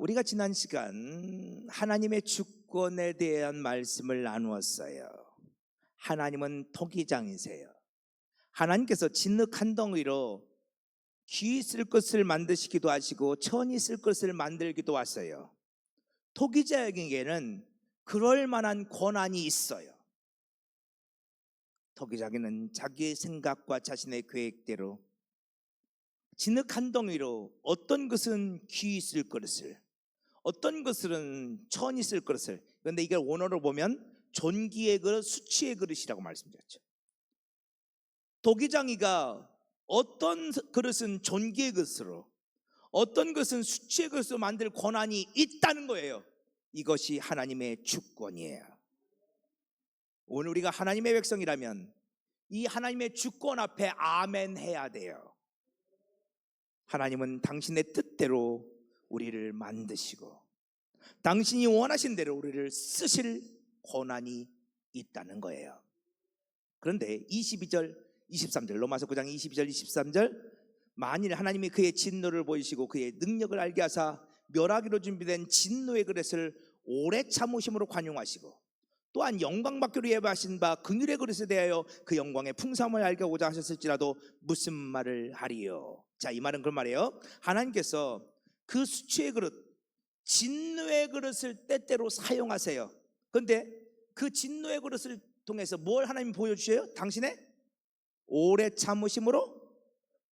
우리가 지난 시간 하나님의 주권에 대한 말씀을 나누었어요. 하나님은 토기장이세요. 하나님께서 진흙 한 덩이로 귀 쓸 것을 만드시기도 하시고 천이 쓸 것을 만들기도 하세요. 토기장에게는 그럴 만한 권한이 있어요. 토기장에는 자기의 생각과 자신의 계획대로 진흙 한 덩이로 어떤 것은 귀 쓸 그릇을, 어떤 것은 천이 쓸 그릇을, 그런데 이걸 원어로 보면 존귀의 그릇, 수치의 그릇이라고 말씀드렸죠. 토기장이가 어떤 그릇은 존귀의 그릇으로, 어떤 것은 수치의 그릇으로 만들 권한이 있다는 거예요. 이것이 하나님의 주권이에요. 오늘 우리가 하나님의 백성이라면 이 하나님의 주권 앞에 아멘 해야 돼요. 하나님은 당신의 뜻대로 우리를 만드시고 당신이 원하신 대로 우리를 쓰실 권한이 있다는 거예요. 그런데 22절, 23절, 로마서 9장 22절, 23절, 만일 하나님이 그의 진노를 보이시고 그의 능력을 알게 하사 멸하기로 준비된 진노의 그릇을 오래 참으심으로 관용하시고 또한 영광 받기로 예배하신 바 긍휼의 그릇에 대하여 그 영광의 풍성함을 알게 하고자 하셨을지라도 무슨 말을 하리요? 자, 이 말은 그런 말이에요. 하나님께서 그 수치의 그릇, 진노의 그릇을 때때로 사용하세요. 그런데 그 진노의 그릇을 통해서 뭘 하나님이 보여주셔요? 당신의 오래 참으심으로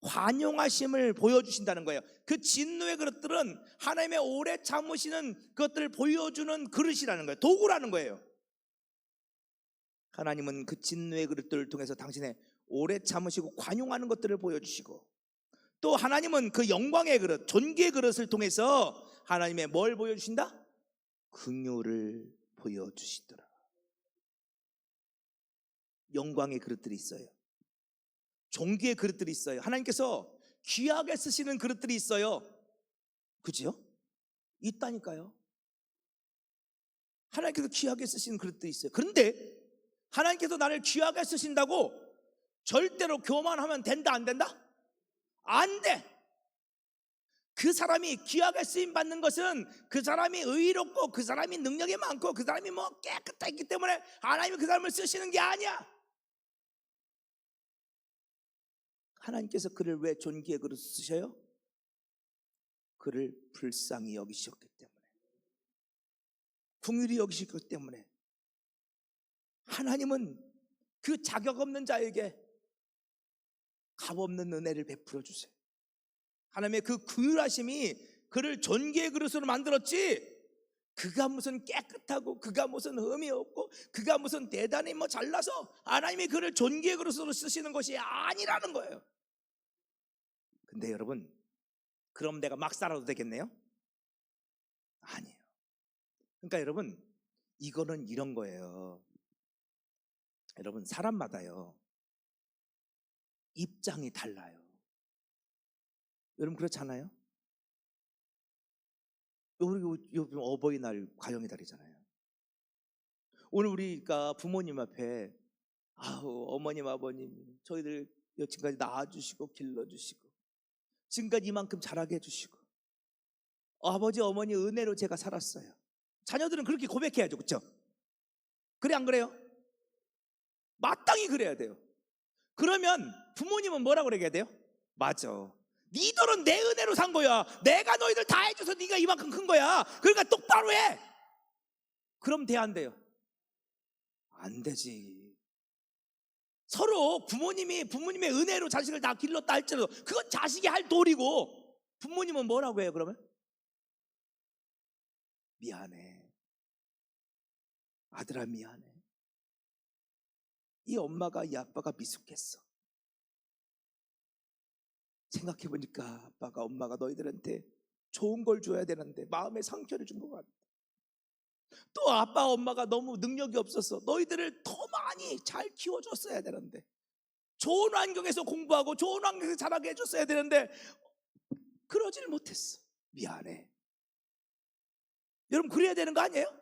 관용하심을 보여주신다는 거예요. 그 진노의 그릇들은 하나님의 오래 참으시는 것들을 보여주는 그릇이라는 거예요. 도구라는 거예요. 하나님은 그 진노의 그릇들을 통해서 당신의 오래 참으시고 관용하는 것들을 보여주시고, 또 하나님은 그 영광의 그릇, 존귀의 그릇을 통해서 하나님의 뭘 보여주신다? 긍휼을 보여주시더라. 영광의 그릇들이 있어요. 존귀의 그릇들이 있어요. 하나님께서 귀하게 쓰시는 그릇들이 있어요. 그죠? 있다니까요. 하나님께서 귀하게 쓰시는 그릇들이 있어요. 그런데 하나님께서 나를 귀하게 쓰신다고 절대로 교만하면 된다, 안 된다? 안 돼. 그 사람이 귀하게 쓰임 받는 것은 그 사람이 의롭고 그 사람이 능력이 많고 그 사람이 뭐 깨끗했기 때문에 하나님이 그 사람을 쓰시는 게 아니야. 하나님께서 그를 왜 존귀의 그릇 쓰셔요? 그를 불쌍히 여기셨기 때문에, 긍휼히 여기셨기 때문에. 하나님은 그 자격 없는 자에게 값없는 은혜를 베풀어 주세요. 하나님의 그 긍휼하심이 그를 존귀의 그릇으로 만들었지, 그가 무슨 깨끗하고 그가 무슨 흠이 없고 그가 무슨 대단히 뭐 잘나서 하나님이 그를 존귀의 그릇으로 쓰시는 것이 아니라는 거예요. 근데 여러분, 그럼 내가 막 살아도 되겠네요? 아니에요. 그러니까 여러분, 이거는 이런 거예요. 여러분, 사람마다요 입장이 달라요. 여러분 그렇잖아요? 우리 요즘 어버이날 가정의 달이잖아요. 오늘 우리가 부모님 앞에 어머님 아버님 저희들 여친까지 낳아주시고 길러주시고 지금까지 이만큼 자라게 해주시고 아버지 어머니 은혜로 제가 살았어요. 자녀들은 그렇게 고백해야죠. 그렇죠? 그래 안 그래요? 마땅히 그래야 돼요. 그러면 부모님은 뭐라고 그래야 돼요? 맞아, 니들은 내 은혜로 산 거야. 내가 너희들 다 해줘서 네가 이만큼 큰 거야. 그러니까 똑바로 해. 그럼 돼, 안 돼요? 안 되지. 서로 부모님의 은혜로 자식을 다 길렀다 할지라도 그건 자식이 할 도리고, 부모님은 뭐라고 해요 그러면? 미안해 아들아, 미안해. 이 엄마가 이 아빠가 미숙했어. 생각해보니까 아빠가 엄마가 너희들한테 좋은 걸 줘야 되는데 마음에 상처를 준 것 같아. 또 아빠 엄마가 너무 능력이 없어서 너희들을 더 많이 잘 키워줬어야 되는데, 좋은 환경에서 공부하고 좋은 환경에서 자라게 해줬어야 되는데 그러질 못했어. 미안해. 여러분 그래야 되는 거 아니에요?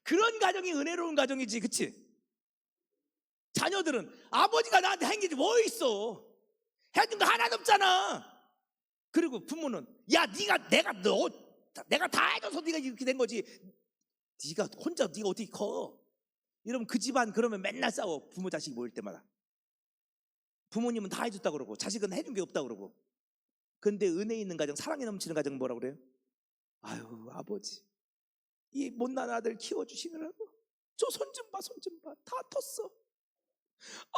그런 가정이 은혜로운 가정이지, 그치? 자녀들은 아버지가 나한테 한 게 뭐 있어? 해준 거 하나도 없잖아. 그리고 부모는 야 내가 다 해줘서 네가 이렇게 된 거지. 네가 어떻게 커? 이러면 그 집안 그러면 맨날 싸워. 부모 자식 모일 때마다. 부모님은 다 해줬다 그러고 자식은 해준 게 없다 그러고. 근데 은혜 있는 가정, 사랑이 넘치는 가정 뭐라 그래요? 아유 아버지 이 못난 아들 키워주시느라고 저 손 좀 봐 다 텄어.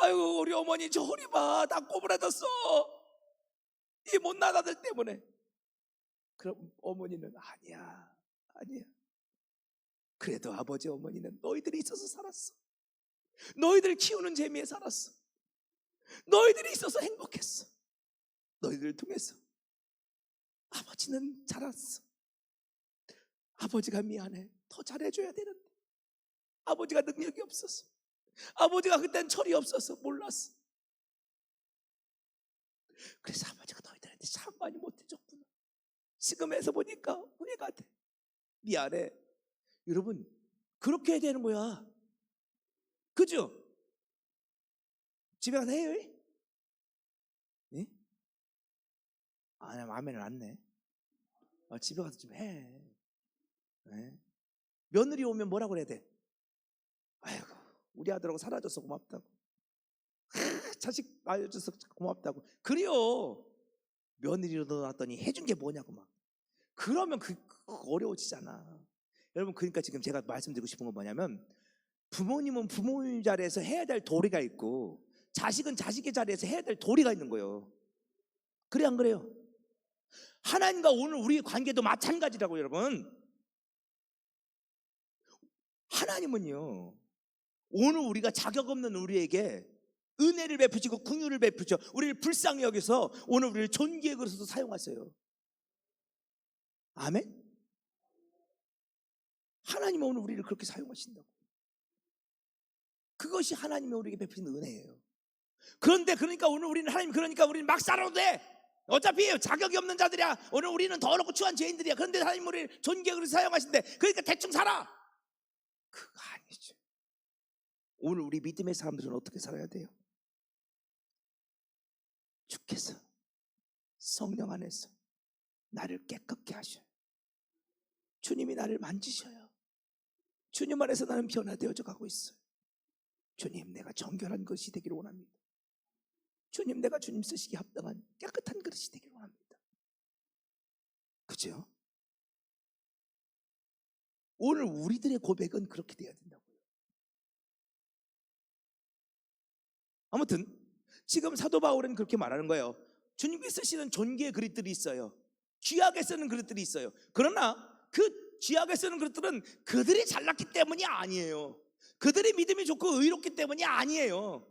아유 우리 어머니 저 허리 봐다 꼬부라졌어 이 못난 아들 때문에. 그럼 어머니는 아니야 그래도 아버지 어머니는 너희들이 있어서 살았어. 너희들 키우는 재미에 살았어. 너희들이 있어서 행복했어. 너희들을 통해서 아버지는 자랐어. 아버지가 미안해. 더 잘해줘야 되는데 아버지가 능력이 없었어. 아버지가 그땐 철이 없어서 몰랐어. 그래서 아버지가 너희들한테 참 많이 못해줬구나. 지금에서 보니까 후회가 돼. 미안해. 여러분 그렇게 해야 되는 거야. 그죠? 집에 가서 해요? 네? 아니 마음에는 안 내. 집에 가서 좀 해. 네? 며느리 오면 뭐라 그래야 돼? 아이고 우리 아들하고 살아줘서 고맙다고. 자식 낳아줘서 고맙다고. 그래요. 며느리로 넣어놨더니 해준 게 뭐냐고 막. 그러면 어려워지잖아. 여러분 그러니까 지금 제가 말씀드리고 싶은 건 뭐냐면 부모님은 부모님 자리에서 해야 될 도리가 있고 자식은 자식의 자리에서 해야 될 도리가 있는 거예요. 그래 안 그래요? 하나님과 오늘 우리의 관계도 마찬가지라고 여러분. 하나님은요 오늘 우리가 자격 없는 우리에게 은혜를 베푸시고 긍휼을 베푸셔 우리를 불쌍히 여기서 오늘 우리를 존귀의 그릇으로 사용하세요. 아멘? 하나님은 오늘 우리를 그렇게 사용하신다고. 그것이 하나님이 우리에게 베푸신 은혜예요. 그런데 그러니까 오늘 우리는 우리는 막 살아도 돼. 어차피 자격이 없는 자들이야. 오늘 우리는 더럽고 추한 죄인들이야. 그런데 하나님 우리를 존귀의 그릇으로 사용하신대. 그러니까 대충 살아. 그거 아니죠. 오늘 우리 믿음의 사람들은 어떻게 살아야 돼요? 주께서 성령 안에서 나를 깨끗게 하셔요. 주님이 나를 만지셔요. 주님 안에서 나는 변화되어져 가고 있어요. 주님 내가 정결한 것이 되기를 원합니다. 주님 내가 주님 쓰시기에 합당한 깨끗한 그릇이 되기를 원합니다. 그죠? 오늘 우리들의 고백은 그렇게 돼야 된다고요. 아무튼 지금 사도 바울은 그렇게 말하는 거예요. 주님께 쓰시는 존귀의 그릇들이 있어요. 귀하게 쓰는 그릇들이 있어요. 그러나 그 귀하게 쓰는 그릇들은 그들이 잘났기 때문이 아니에요. 그들의 믿음이 좋고 의롭기 때문이 아니에요.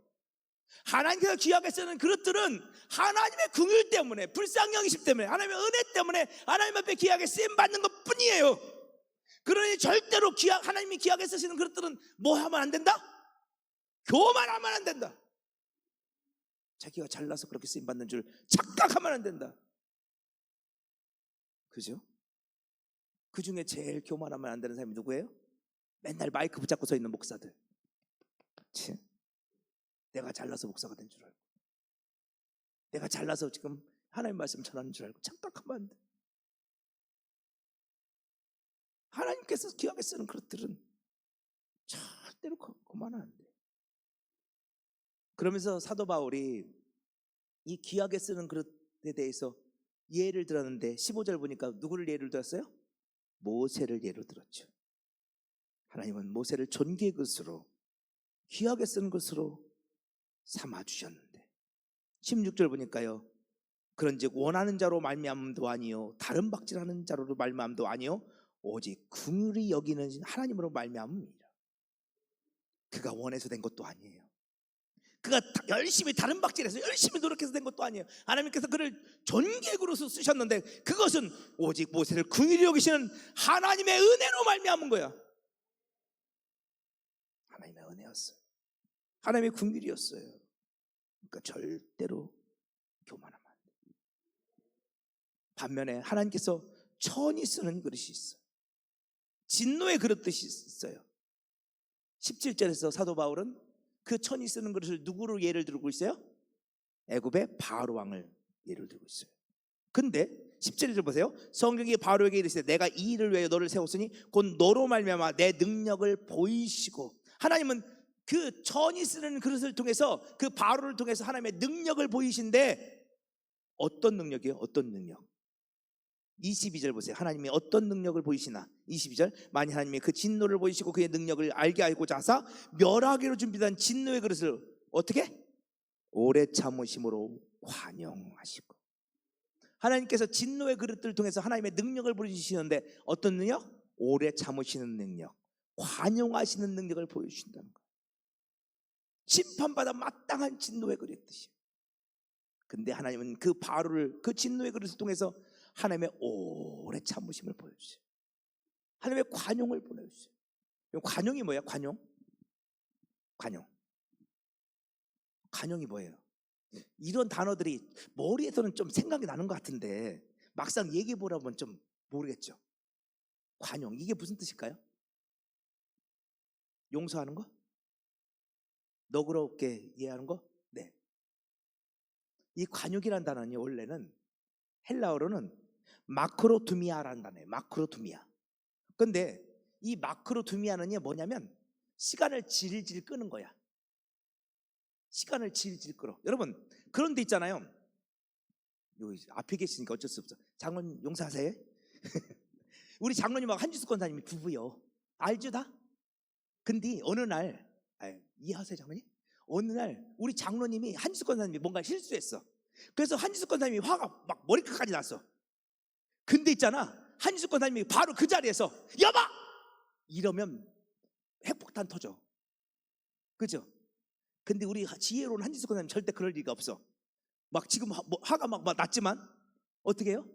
하나님께서 귀하게 쓰는 그릇들은 하나님의 긍휼 때문에, 불쌍히 여기심 때문에, 하나님의 은혜 때문에 하나님 앞에 귀하게 쓰임 받는 것 뿐이에요. 그러니 절대로 하나님이 귀하게 쓰시는 그릇들은 뭐 하면 안 된다? 교만하면 안 된다. 자기가 잘나서 그렇게 쓰임 받는 줄 착각하면 안 된다. 그죠? 그 중에 제일 교만하면 안 되는 사람이 누구예요? 맨날 마이크 붙잡고 서 있는 목사들. 치. 내가 잘나서 목사가 된 줄 알고, 내가 잘나서 지금 하나님 말씀 전하는 줄 알고 착각하면 안 돼. 하나님께서 귀하게 쓰는 그릇들은 절대로 그만하면 안 돼. 그러면서 사도 바울이 이 귀하게 쓰는 그릇에 대해서 예를 들었는데 15절 보니까 누구를 예를 들었어요? 모세를 예로 들었죠. 하나님은 모세를 존귀의 그릇으로, 귀하게 쓰는 것으로 삼아주셨는데 16절 보니까요, 그런즉 원하는 자로 말미암음도 아니요 다른 박질하는 자로 말미암음도 아니요 오직 긍휼히 여기는 하나님으로 말미암음이라. 그가 원해서 된 것도 아니에요. 그가 열심히 다른 박질해서 열심히 노력해서 된 것도 아니에요. 하나님께서 그를 존귀의 그릇으로 쓰셨는데 그것은 오직 모세를 긍휼히 여기시는 하나님의 은혜로 말미암은 거야. 하나님의 은혜였어요. 하나님의 긍휼이었어요. 그러니까 절대로 교만하면 안 돼요. 반면에 하나님께서 천히 쓰는 그릇이 있어요. 진노의 그릇듯이 있어요. 17절에서 사도 바울은 그 천히 쓰는 그릇을 누구로 예를 들고 있어요? 애굽의 바로 왕을 예를 들고 있어요. 근데 17절 보세요. 성경이 바로에게 이르시되 내가 이 일을 위하여 너를 세웠으니 곧 너로 말미암아 내 능력을 보이시고, 하나님은 그 전이 쓰는 그릇을 통해서, 그 바로를 통해서 하나님의 능력을 보이신데, 어떤 능력이요? 어떤 능력? 22절 보세요. 하나님이 어떤 능력을 보이시나? 22절, 만일 하나님이 그 진노를 보이시고 그의 능력을 알게 하고자 하사 멸하기로 준비된 진노의 그릇을 어떻게? 오래 참으심으로 관용하시고. 하나님께서 진노의 그릇들을 통해서 하나님의 능력을 보여주시는데, 어떤 능력? 오래 참으시는 능력, 관용하시는 능력을 보여주신다는 거예요. 심판받아 마땅한 진노의 그릇 뜻이에요. 근데 하나님은 그 바로를, 그 진노의 그릇을 통해서 하나님의 오래 참으심을 보여주세요. 하나님의 관용을 보여주세요. 관용이 뭐예요? 관용? 관용이 뭐예요? 이런 단어들이 머리에서는 좀 생각이 나는 것 같은데 막상 얘기해 보라면 좀 모르겠죠. 관용, 이게 무슨 뜻일까요? 용서하는 거? 너그럽게 이해하는 거? 네. 이 관용이라는 단어는 원래는 헬라어로는 마크로두미아라는 단어예요. 마크로두미아. 근데 이 마크로두미아는 뭐냐면 시간을 질질 끄는 거야. 시간을 질질 끌어. 여러분, 그런 데 있잖아요. 여기 앞에 계시니까 어쩔 수 없어. 장로님 용서하세요. 우리 장로님하고 한지수 권사님이 부부요. 알죠 다? 근데 어느 날, 이해하세요 장로님? 어느 날 우리 장로님이, 한지수 권사님이 뭔가 실수했어. 그래서 한지수 권사님이 화가 막 머리끝까지 났어. 근데 있잖아, 한지수 권사님이 바로 그 자리에서 여보! 이러면 핵폭탄 터져. 그죠? 근데 우리 지혜로운 한지수 권사님 절대 그럴 리가 없어. 막 지금 화가 막 났지만 어떻게 해요?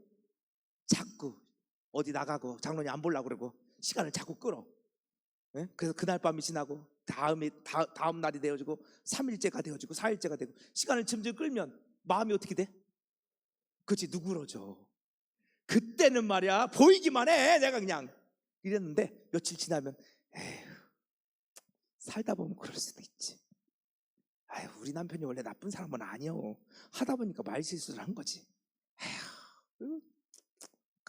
자꾸 어디 나가고 장로님 안 보려고 그러고 시간을 자꾸 끌어. 네? 그래서 그날 밤이 지나고 다음 날이 되어지고 3일째가 되어지고 4일째가 되고 시간을 점점 끌면 마음이 어떻게 돼? 그렇지, 누그러져. 그때는 말이야 보이기만 해. 내가 그냥 이랬는데 며칠 지나면 에휴, 살다 보면 그럴 수도 있지. 아유, 우리 남편이 원래 나쁜 사람은 아니요. 하다 보니까 말실수를 한 거지. 에휴,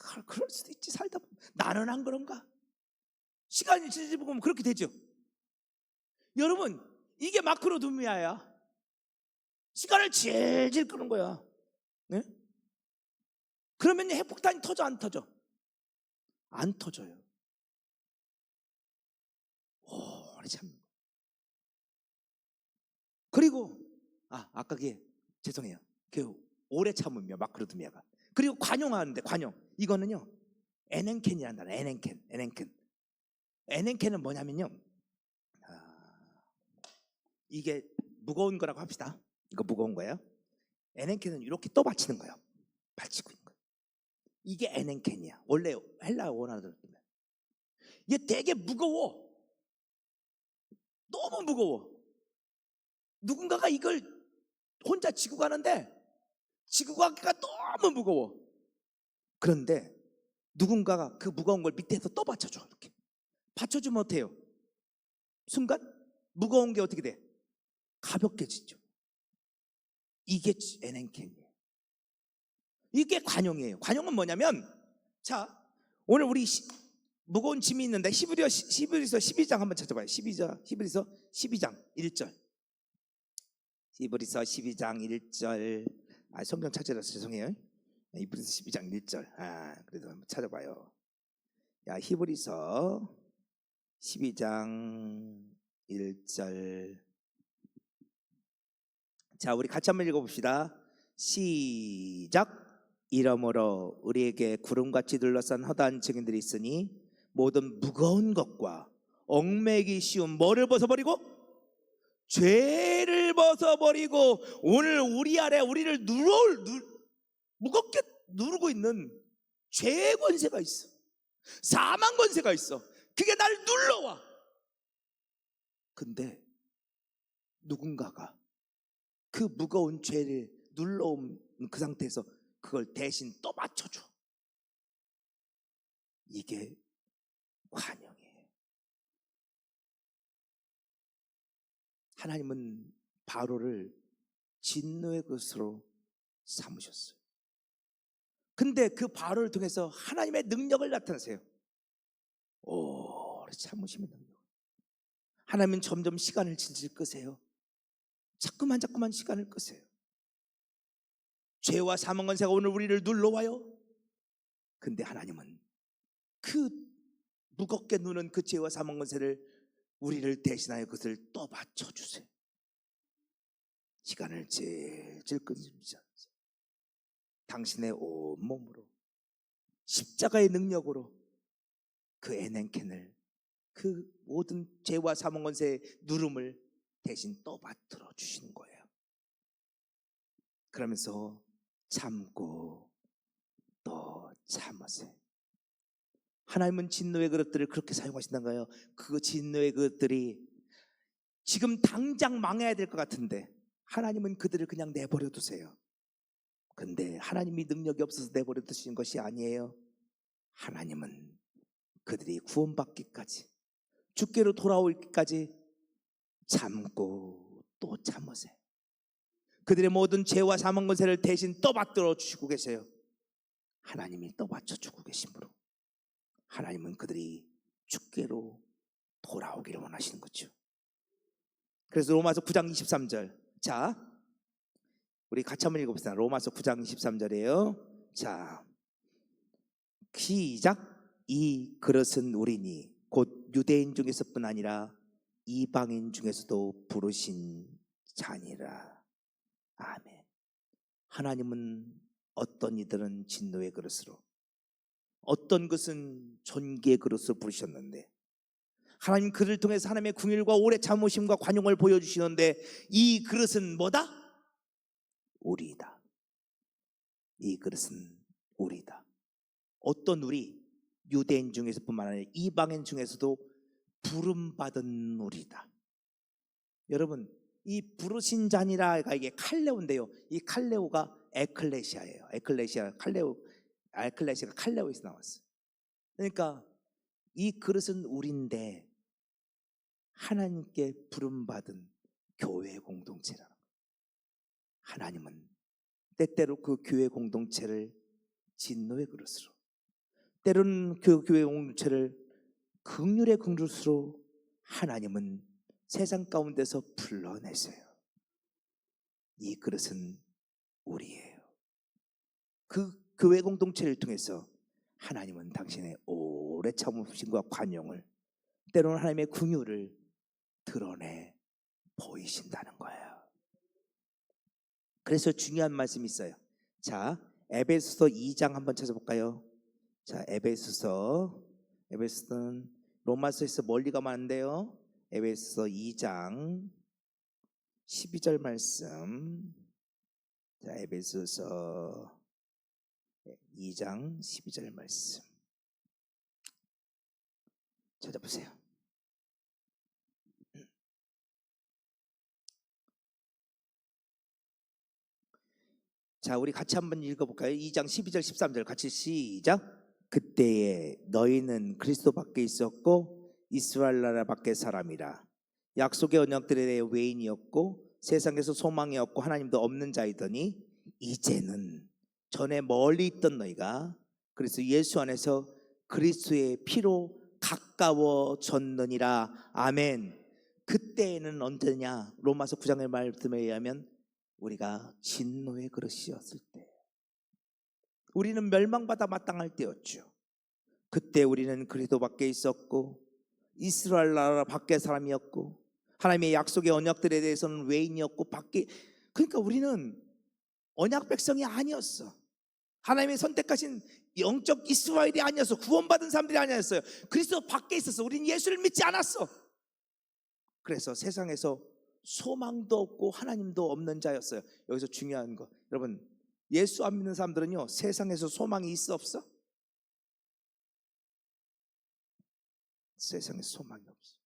그럴 수도 있지. 살다 보면. 나는 안 그런가? 시간이 지나고 보면 그렇게 되죠. 여러분, 이게 마크로두미아야. 시간을 질질 끄는 거야. 네? 그러면 핵폭탄이 터져 안 터져? 안 터져요. 오래 참. 그리고 아까 그게 죄송해요. 그 오래 참으며 마크로두미아가. 그리고 관용하는데, 관용, 이거는요 에넨켄이라는 단어. 에넨켄은 뭐냐면요, 이게 무거운 거라고 합시다. 이거 무거운 거예요. 에넨켄은 이렇게 떠받치는 거예요. 받치고 있는 거예요. 이게 에넨켄이야. 원래 헬라 원어로 보면 이게 되게 무거워. 너무 무거워. 누군가가 이걸 혼자 지고 가는데 지고 가기가 너무 무거워. 그런데 누군가가 그 무거운 걸 밑에서 떠받쳐줘. 이렇게 받쳐주면 어때요? 순간 무거운 게 어떻게 돼? 가볍게 지죠. 이게 에넨켄이에요. 이게 관용이에요. 관용은 뭐냐면, 자, 오늘 우리 무거운 짐이 있는데 히브리서 12장 한번 찾아봐요. 히브리서 12장 1절. 히브리서 12장 1절. 성경 찾으라서 죄송해요. 히브리서 12장 1절. 그래도 한번 찾아봐요. 히브리서 12장 1절. 자, 우리 같이 한번 읽어봅시다. 시작. 이러므로 우리에게 구름같이 둘러싼 허다한 증인들이 있으니 모든 무거운 것과 얽매기 쉬운 뭐를 벗어버리고? 죄를 벗어버리고, 오늘 우리 아래 우리를 무겁게 누르고 있는 죄의 권세가 있어. 사망 권세가 있어. 그게 나를 눌러와. 근데 누군가가 그 무거운 죄를 눌러온 그 상태에서 그걸 대신 떠받쳐줘. 이게 관용이에요. 하나님은 바로를 진노의 그릇으로 삼으셨어요. 근데 그 바로를 통해서 하나님의 능력을 나타내세요. 오래 참으심의 능력. 하나님은 점점 시간을 질질 끄세요. 자꾸만 시간을 끄세요. 죄와 사망 권세가 오늘 우리를 눌러와요. 근데 하나님은 그 무겁게 누는 그 죄와 사망 권세를 우리를 대신하여 그것을 떠받쳐 주세요. 시간을 질질 끊으시면서 당신의 온몸으로 십자가의 능력으로 그 에넨켄을, 그 모든 죄와 사망 권세의 누름을 대신 떠받들어 주시는 거예요. 그러면서 참고 또 참으세요. 하나님은 진노의 그릇들을 그렇게 사용하신다는 거예요. 그 진노의 그릇들이 지금 당장 망해야 될 것 같은데 하나님은 그들을 그냥 내버려 두세요. 근데 하나님이 능력이 없어서 내버려 두시는 것이 아니에요. 하나님은 그들이 구원받기까지, 주께로 돌아오기까지 참고 또 참으세요. 그들의 모든 죄와 사망 권세를 대신 떠받들어 주시고 계세요. 하나님이 떠받쳐 주고 계심으로 하나님은 그들이 주께로 돌아오기를 원하시는 거죠. 그래서 로마서 9장 23절, 자 우리 같이 한번 읽어봅시다. 로마서 9장 23절이에요. 자 시작. 이 그릇은 우리니 곧 유대인 중에서뿐 아니라 이방인 중에서도 부르신 자니라. 아멘. 하나님은 어떤 이들은 진노의 그릇으로, 어떤 것은 존귀의 그릇으로 부르셨는데, 하나님 그를 통해서 하나님의 긍휼과 오래 참으심과 관용을 보여주시는데, 이 그릇은 뭐다? 우리다. 이 그릇은 우리다. 어떤 우리? 유대인 중에서뿐만 아니라 이방인 중에서도 부름받은 우리다. 여러분, 이 부르신 자니라가 이게 칼레오인데요, 이 칼레오가 에클레시아예요. 에클레시아, 에클레시아가 칼레오에서 나왔어요. 그러니까 이 그릇은 우리인데 하나님께 부름받은 교회 공동체라는 거예요. 하나님은 때때로 그 교회 공동체를 진노의 그릇으로, 때로는 그 교회 공동체를 긍휼의 그릇으로 하나님은 세상 가운데서 불러내세요. 이 그릇은 우리예요. 그 교회 공동체를 통해서 하나님은 당신의 오래 참으심과 관용을, 때로는 하나님의 긍휼을 드러내 보이신다는 거예요. 그래서 중요한 말씀이 있어요. 자, 에베소서 2장 한번 찾아볼까요? 자, 에베소서는 로마서에서 멀리 가면 안 돼요. 에베소서 2장 12절 말씀. 자, 에베소서 2장 12절 말씀 찾아보세요. 자, 우리 같이 한번 읽어볼까요? 2장 12절 13절 같이 시작. 그때에 너희는 그리스도 밖에 있었고 이스라엘 나라 밖의 사람이라. 약속의 언약들에 대해 외인이었고 세상에서 소망이 없고 하나님도 없는 자이더니 이제는 전에 멀리 있던 너희가 그리스도 예수 안에서 그리스도의 피로 가까워졌느니라. 아멘. 그때에는 언제냐? 로마서 9장의 말씀에 의하면 우리가 진노의 그릇이었을 때, 우리는 멸망받아 마땅할 때였죠. 그때 우리는 그리스도 밖에 있었고 이스라엘 나라 밖의 사람이었고 하나님의 약속의 언약들에 대해서는 외인이었고 밖에, 그러니까 우리는 언약 백성이 아니었어. 하나님의 선택하신 영적 이스라엘이 아니었어. 구원받은 사람들이 아니었어요. 그리스도 밖에 있었어. 우리는 예수를 믿지 않았어. 그래서 세상에서 소망도 없고 하나님도 없는 자였어요. 여기서 중요한 거, 여러분, 예수 안 믿는 사람들은요, 세상에서 소망이 있어 없어? 세상에 소망이 없어.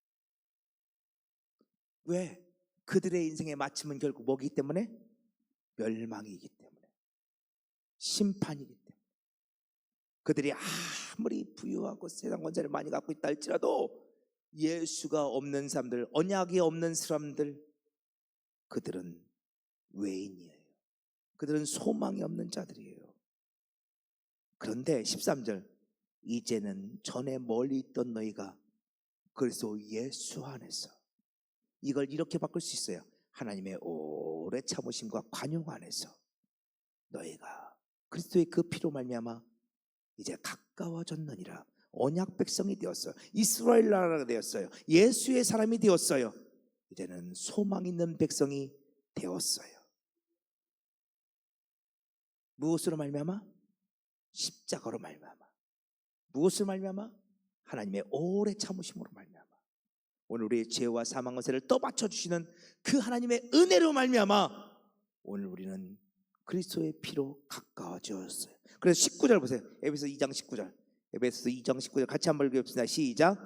왜? 그들의 인생의 마침은 결국 뭐기 때문에? 멸망이기 때문에, 심판이기 때문에. 그들이 아무리 부유하고 세상 권세를 많이 갖고 있다 할지라도 예수가 없는 사람들, 언약이 없는 사람들, 그들은 외인이에요. 그들은 소망이 없는 자들이에요. 그런데 13절, 이제는 전에 멀리 있던 너희가 그리스도 예수 안에서, 이걸 이렇게 바꿀 수 있어요. 하나님의 오래 참으심과 관용 안에서 너희가 그리스도의 그 피로 말미암아 이제 가까워졌느니라. 언약 백성이 되었어요. 이스라엘 나라가 되었어요. 예수의 사람이 되었어요. 이제는 소망 있는 백성이 되었어요. 무엇으로 말미암아? 십자가로 말미암아. 무엇으로 말미암아? 하나님의 오래 참으심으로 말미암아. 오늘 우리의 죄와 사망의 세를 떠받쳐 주시는 그 하나님의 은혜로 말미암아 오늘 우리는 그리스도의 피로 가까워졌어요. 그래서 19절 보세요. 에베소 2장 19절. 에베소 2장 19절 같이 한번 읽어봅시다. 시작.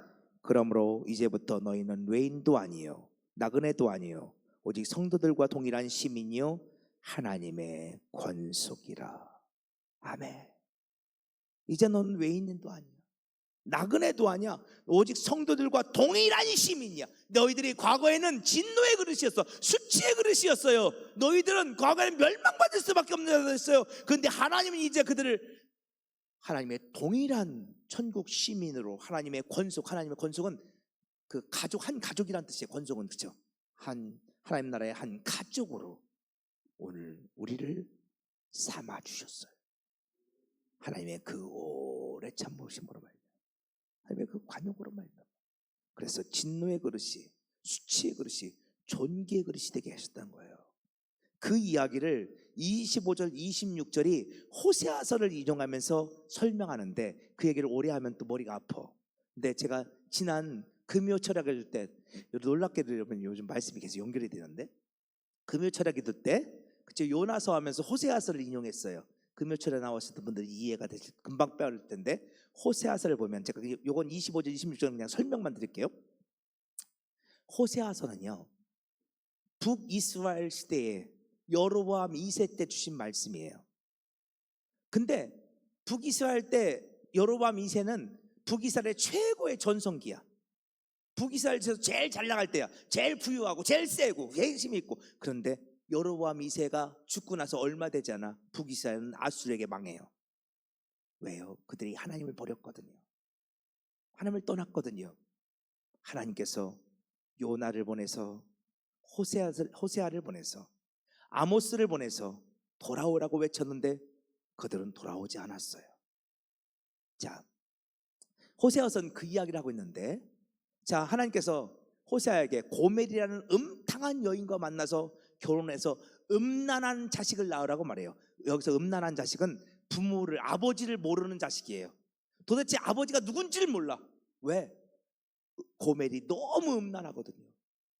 그러므로 이제부터 너희는 외인도 아니요 나그네도 아니요 오직 성도들과 동일한 시민이요 하나님의 권속이라. 아멘. 이제 너는 외인도 아니야, 나그네도 아니야, 오직 성도들과 동일한 시민이야. 너희들이 과거에는 진노의 그릇이었어, 수치의 그릇이었어요. 너희들은 과거에는 멸망받을 수밖에 없는 자였어요. 그런데 하나님은 이제 그들을 하나님의 동일한 천국 시민으로, 하나님의 권속, 하나님의 권속은 그 가족, 한 가족이란 뜻이에요. 권속은, 그렇죠? 한 하나님 나라의 한 가족으로 오늘 우리를 삼아 주셨어요. 하나님의 그 오래 참으심으로 말이야, 하나님의 그 관용으로 말이야. 그래서 진노의 그릇이, 수치의 그릇이 존귀의 그릇이 되게 하셨다는 거예요. 그 이야기를 25절 26절이 호세아서를 인용하면서 설명하는데, 그 얘기를 오래 하면 또 머리가 아파. 근데 제가 지난 금요 철학 해줄 때, 놀랍게도 여러분 요즘 말씀이 계속 연결이 되는데, 금요 철학 기도 때 그쵸, 요나서 하면서 호세아서를 인용했어요. 금요철에 나오셨던 분들이 이해가 되실, 금방 빼올 텐데, 호세아서를 보면, 제가 요건 25절 26절 그냥 설명만 드릴게요. 호세아서는요 북이스라엘 시대에 여로보암 2세 때 주신 말씀이에요. 근데 북이스라엘 때 여로보암 2세는 북이스라엘의 최고의 전성기야. 북이스라엘에서 제일 잘 나갈 때야. 제일 부유하고 제일 세고 제일 힘이 있고. 그런데 여로보암 2세가 죽고 나서 얼마 되지 않아 북이스라엘은 아수르에게 망해요. 왜요? 그들이 하나님을 버렸거든요. 하나님을 떠났거든요. 하나님께서 요나를 보내서, 호세아를 보내서, 아모스를 보내서 돌아오라고 외쳤는데 그들은 돌아오지 않았어요. 자, 호세아서는 그 이야기를 하고 있는데, 자, 하나님께서 호세아에게 고멜이라는 음탕한 여인과 만나서 결혼해서 음란한 자식을 낳으라고 말해요. 여기서 음란한 자식은 부모를, 아버지를 모르는 자식이에요. 도대체 아버지가 누군지를 몰라. 왜? 고멜이 너무 음란하거든요.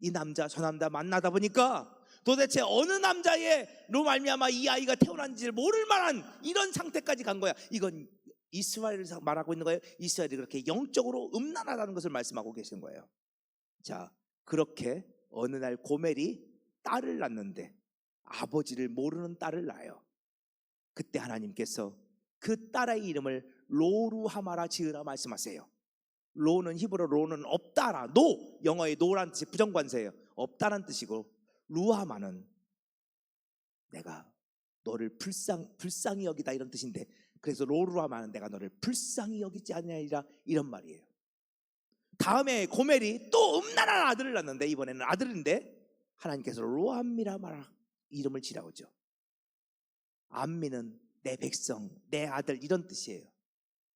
이 남자 저 남자 만나다 보니까 도대체 어느 남자의로 말미암아 이 아이가 태어난지를 모를 만한 이런 상태까지 간 거야. 이건 이스라엘을 말하고 있는 거예요. 이스라엘이 그렇게 영적으로 음란하다는 것을 말씀하고 계신 거예요. 자, 그렇게 어느 날 고멜이 딸을 낳는데 아버지를 모르는 딸을 낳아요. 그때 하나님께서 그 딸의 이름을 로루하마라 지으라 말씀하세요. 로는 히브리어 로는 없다라, 노, 영어의 노란 뜻이 부정관사예요. 없다란 뜻이고, 루하마는 내가 너를 불쌍히 여기다 이런 뜻인데, 그래서 로루하마는 내가 너를 불쌍히 여기지 않냐이라 이런 말이에요. 다음에 고멜이 또 음란한 아들을 낳는데, 이번에는 아들인데 하나님께서 로암미라 마라 이름을 지라고 하죠. 암미는 내 백성, 내 아들 이런 뜻이에요.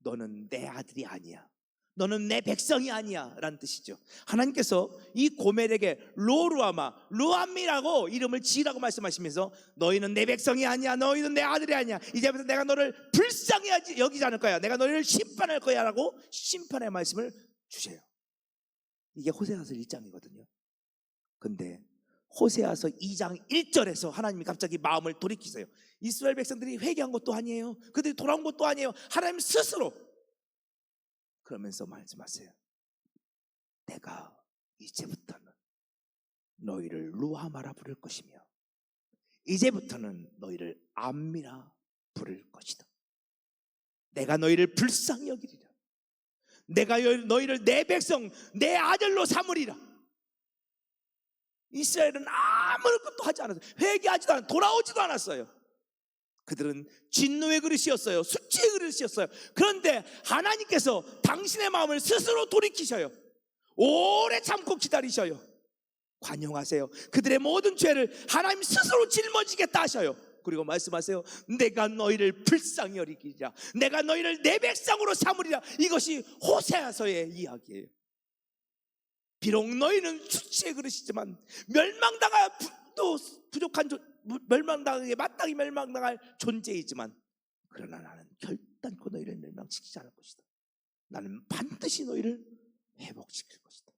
너는 내 아들이 아니야, 너는 내 백성이 아니야 라는 뜻이죠. 하나님께서 이 고멜에게 로루아마, 루암미라고 이름을 지으라고 말씀하시면서 너희는 내 백성이 아니야, 너희는 내 아들이 아니야, 이제부터 내가 너를 불쌍히 여기지 않을 거야, 내가 너희를 심판할 거야 라고 심판의 말씀을 주세요. 이게 호세아서 1장이거든요 근데 호세아서 2장 1절에서 하나님이 갑자기 마음을 돌이키세요. 이스라엘 백성들이 회개한 것도 아니에요, 그들이 돌아온 것도 아니에요. 하나님 스스로 그러면서 말씀하세요. 내가 이제부터는 너희를 루하마라 부를 것이며 이제부터는 너희를 암미라 부를 것이다. 내가 너희를 불쌍히 여기리라. 내가 너희를 내 백성, 내 아들로 삼으리라. 이스라엘은 아무것도 하지 않았어요. 회개하지도 않았어요. 돌아오지도 않았어요. 그들은 진노의 그릇이었어요. 수치의 그릇이었어요. 그런데 하나님께서 당신의 마음을 스스로 돌이키셔요. 오래 참고 기다리셔요. 관용하세요. 그들의 모든 죄를 하나님 스스로 짊어지겠다 하셔요. 그리고 말씀하세요. 내가 너희를 불쌍히 여기리라. 내가 너희를 내 백성으로 삼으리라. 이것이 호세아서의 이야기예요. 비록 너희는 수치의 그릇이지만 멸망당할 또 부족한 멸망당하게 마땅히 멸망당할 존재이지만, 그러나 나는 결단코 너희를 멸망시키지 않을 것이다. 나는 반드시 너희를 회복시킬 것이다.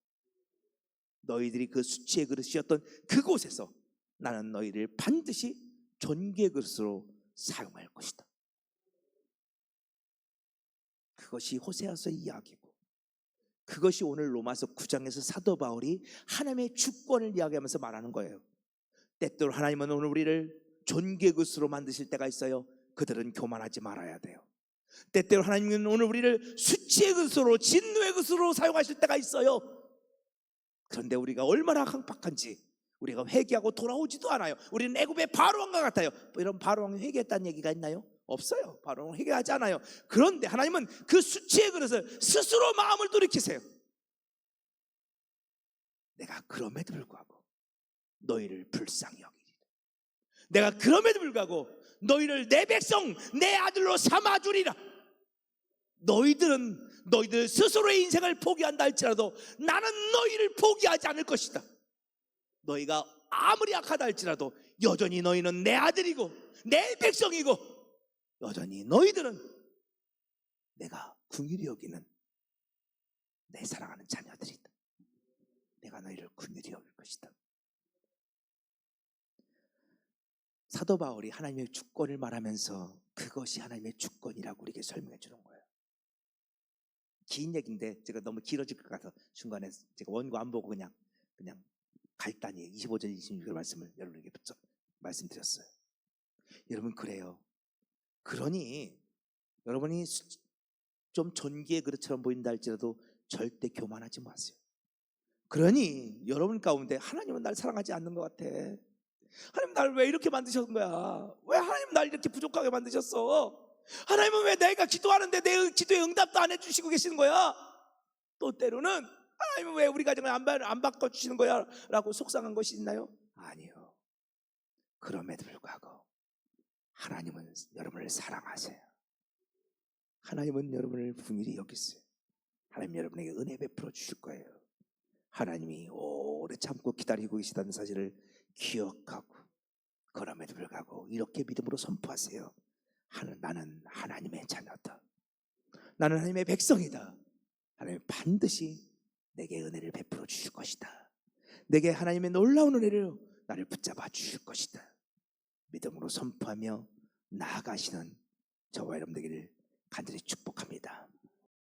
너희들이 그 수치의 그릇이었던 그곳에서 나는 너희를 반드시 존귀의 그릇으로 사용할 것이다. 그것이 호세아서의 이야기고, 그것이 오늘 로마서 9장에서 사도 바울이 하나님의 주권을 이야기하면서 말하는 거예요. 때때로 하나님은 오늘 우리를 존귀의 그릇으로 만드실 때가 있어요. 그들은 교만하지 말아야 돼요. 때때로 하나님은 오늘 우리를 수치의 그릇으로, 진노의 그릇으로 사용하실 때가 있어요. 그런데 우리가 얼마나 강팍한지, 우리가 회개하고 돌아오지도 않아요. 우리는 애굽의 바로왕과 같아요. 이런 바로왕이 회개했다는 얘기가 있나요? 없어요. 바로왕은 회개하지 않아요. 그런데 하나님은 그 수치의 그릇을 스스로 마음을 돌이키세요. 내가 그럼에도 불구하고 너희를 불쌍히 여기리라. 내가 그럼에도 불구하고 너희를 내 백성, 내 아들로 삼아주리라. 너희들 스스로의 인생을 포기한다 할지라도 나는 너희를 포기하지 않을 것이다. 너희가 아무리 악하다 할지라도 여전히 너희는 내 아들이고 내 백성이고, 여전히 너희들은 내가 긍휼히 여기는 내 사랑하는 자녀들이다. 내가 너희를 긍휼히 여길 것이다. 사도 바울이 하나님의 주권을 말하면서 그것이 하나님의 주권이라고 우리에게 설명해 주는 거예요. 긴 얘기인데 제가 너무 길어질 것 같아서 중간에 제가 원고 안 보고 그냥 간단히 25절 26절 말씀을 여러분에게 말씀드렸어요. 여러분, 그래요. 그러니 여러분이 좀 존귀의 그릇처럼 보인다 할지라도 절대 교만하지 마세요. 그러니 여러분 가운데 하나님은 날 사랑하지 않는 것 같아. 하나님 날 왜 이렇게 만드셨는 거야? 왜 하나님 날 이렇게 부족하게 만드셨어? 하나님은 왜 내가 기도하는데 내 기도에 응답도 안 해주시고 계시는 거야? 또 때로는 하나님은 왜 우리 가정을 안 바꿔주시는 거야? 라고 속상한 것이 있나요? 아니요. 그럼에도 불구하고 하나님은 여러분을 사랑하세요. 하나님은 여러분을 긍휼히 여기세요. 하나님 여러분에게 은혜 베풀어 주실 거예요. 하나님이 오래 참고 기다리고 계시다는 사실을 기억하고, 그럼에도 불구하고 이렇게 믿음으로 선포하세요. 나는 하나님의 자녀다. 나는 하나님의 백성이다. 하나님 반드시 내게 은혜를 베풀어 주실 것이다. 내게 하나님의 놀라운 은혜를 나를 붙잡아 주실 것이다. 믿음으로 선포하며 나아가시는 저와 여러분 되기를 간절히 축복합니다.